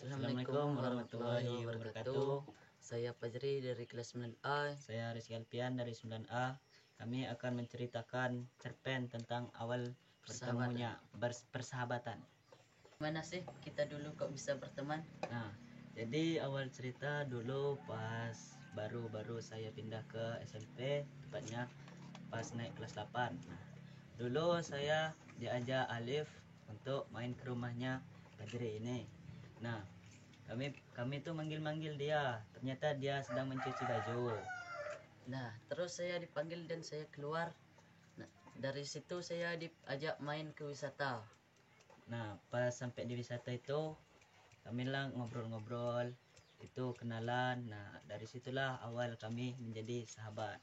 Assalamualaikum warahmatullahi wabarakatuh. Saya Fajri dari kelas 9A. Saya Rizky Alfian dari 9A. Kami akan menceritakan cerpen tentang awal bertemunya persahabatan. Mana sih kita dulu kok bisa berteman? Nah, jadi awal cerita dulu pas baru saya pindah ke SMP, tepatnya pas naik kelas 8. Nah, dulu saya diajak Alif untuk main ke rumahnya Fajri ini. Nah, kami tuh manggil dia, ternyata dia sedang mencuci baju. Nah, terus saya dipanggil dan saya keluar. Nah, dari situ saya diajak main ke wisata. Nah, pas sampai di wisata itu kami lah ngobrol-ngobrol, itu kenalan. Nah, dari situlah awal kami menjadi sahabat.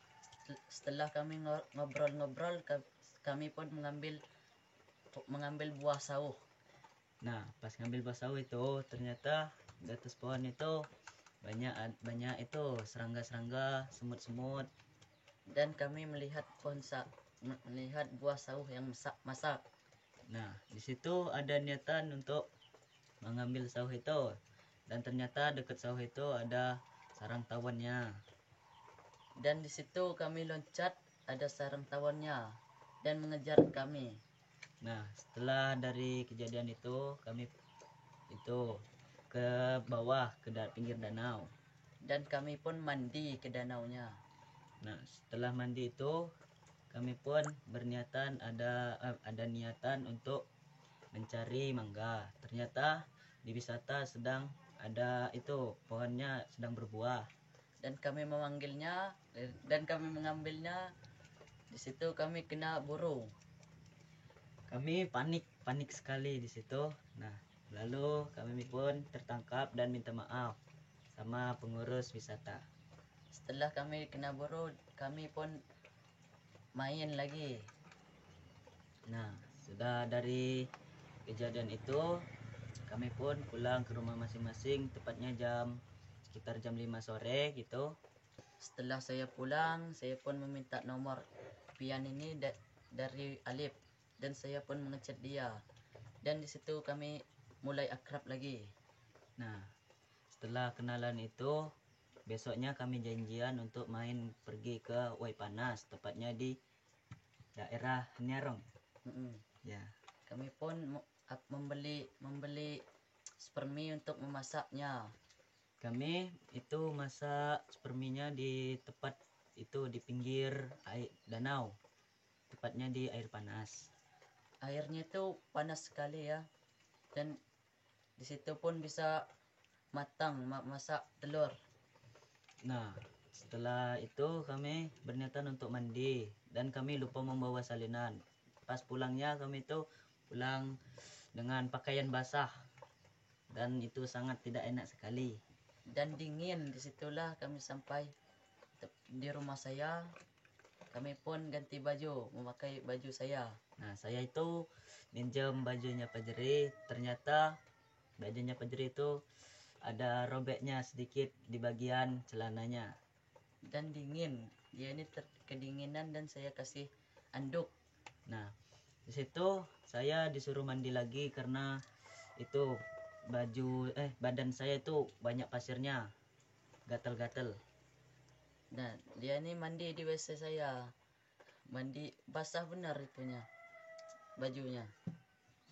Setelah kami ngobrol-ngobrol, kami pun mengambil buah sauh. Nah, pas ngambil buah sauh itu ternyata di atas pohon itu banyak itu serangga-serangga, semut-semut. Dan kami melihat buah sauh yang masak. Nah, di situ ada niatan untuk mengambil sauh itu, dan ternyata dekat sauh itu ada sarang tawonnya. Dan di situ kami loncat, ada sarang tawonnya dan mengejar kami. Nah, setelah dari kejadian itu kami itu ke bawah ke pinggir danau. Dan kami pun mandi ke danaunya. Nah, setelah mandi itu kami pun berniatan ada niatan untuk mencari mangga. Ternyata di wisata sedang ada itu pohonnya sedang berbuah. Dan kami mengambilnya. Di situ kami kena burung. Kami panik sekali di situ. Nah, lalu kami pun tertangkap dan minta maaf sama pengurus wisata. Setelah kami kena burung, kami pun main lagi. Nah, sudah dari kejadian itu kami pun pulang ke rumah masing-masing, tepatnya sekitar jam 5 sore gitu. Setelah saya pulang, saya pun meminta nomor pian ini dari Alif, dan saya pun mengechat dia. Dan di situ kami mulai akrab lagi. Nah, setelah kenalan itu besoknya kami janjian untuk main pergi ke Wai Panas, tepatnya di daerah Nyarong. Ya. Kami pun membeli spermi untuk memasaknya. Kami itu masak sperminya di tempat itu di pinggir danau, tepatnya di air panas. Airnya itu panas sekali ya, dan di situ pun bisa matang masak telur. Nah, setelah itu kami berniatan untuk mandi dan kami lupa membawa salinan. Pas pulangnya kami itu pulang dengan pakaian basah dan itu sangat tidak enak sekali. Dan dingin. Disitulah kami sampai di rumah saya. Kami pun ganti baju, memakai baju saya. Nah, saya itu minjem bajunya Fajri. Ternyata bajunya Fajri itu ada robeknya sedikit di bagian celananya. Dan dingin. Dia ini kedinginan dan saya kasih anduk. Nah, di situ saya disuruh mandi lagi karena itu badan saya itu banyak pasirnya, gatal-gatal. Nah, dia ini mandi di WC saya. Mandi basah benar itunya, bajunya.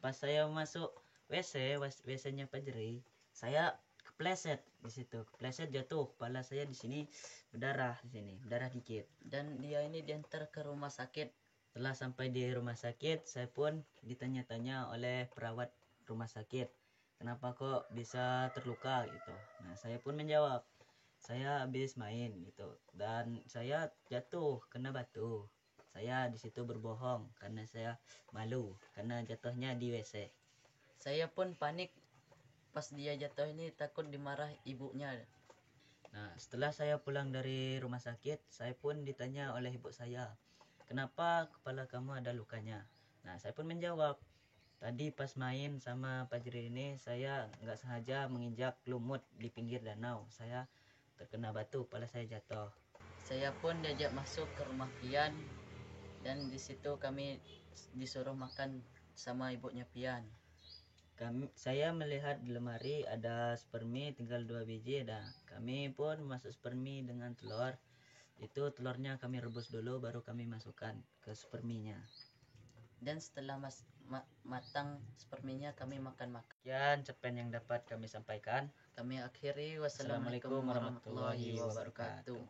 Pas saya masuk WC-nya Fajri, saya kepleset di situ. Kepleset jatuh, kepala saya di sini berdarah dikit. Dan dia ini diantar ke rumah sakit. Setelah sampai di rumah sakit, saya pun ditanya-tanya oleh perawat rumah sakit, kenapa kok bisa terluka gitu. Nah, saya pun menjawab, saya habis main gitu dan saya jatuh kena batu. Saya di situ berbohong karena saya malu karena jatuhnya di WC. Saya pun panik pas dia jatuh ini, takut dimarah ibunya. Nah, setelah saya pulang dari rumah sakit, saya pun ditanya oleh ibu saya, kenapa kepala kamu ada lukanya? Nah, saya pun menjawab, tadi pas main sama Fajri ini, saya nggak sengaja menginjak lumut di pinggir danau. Saya terkena batu, kepala saya jatuh. Saya pun diajak masuk ke rumah pian, dan di situ kami disuruh makan sama ibunya pian. Saya melihat di lemari ada spermi tinggal 2 biji. Dah kami pun masuk spermi dengan telur. Itu telurnya kami rebus dulu, baru kami masukkan ke sperminya. Dan setelah matang sperminya, kami makan. Sekian cerpen yang dapat kami sampaikan. Kami akhiri. Wassalamualaikum warahmatullahi wabarakatuh.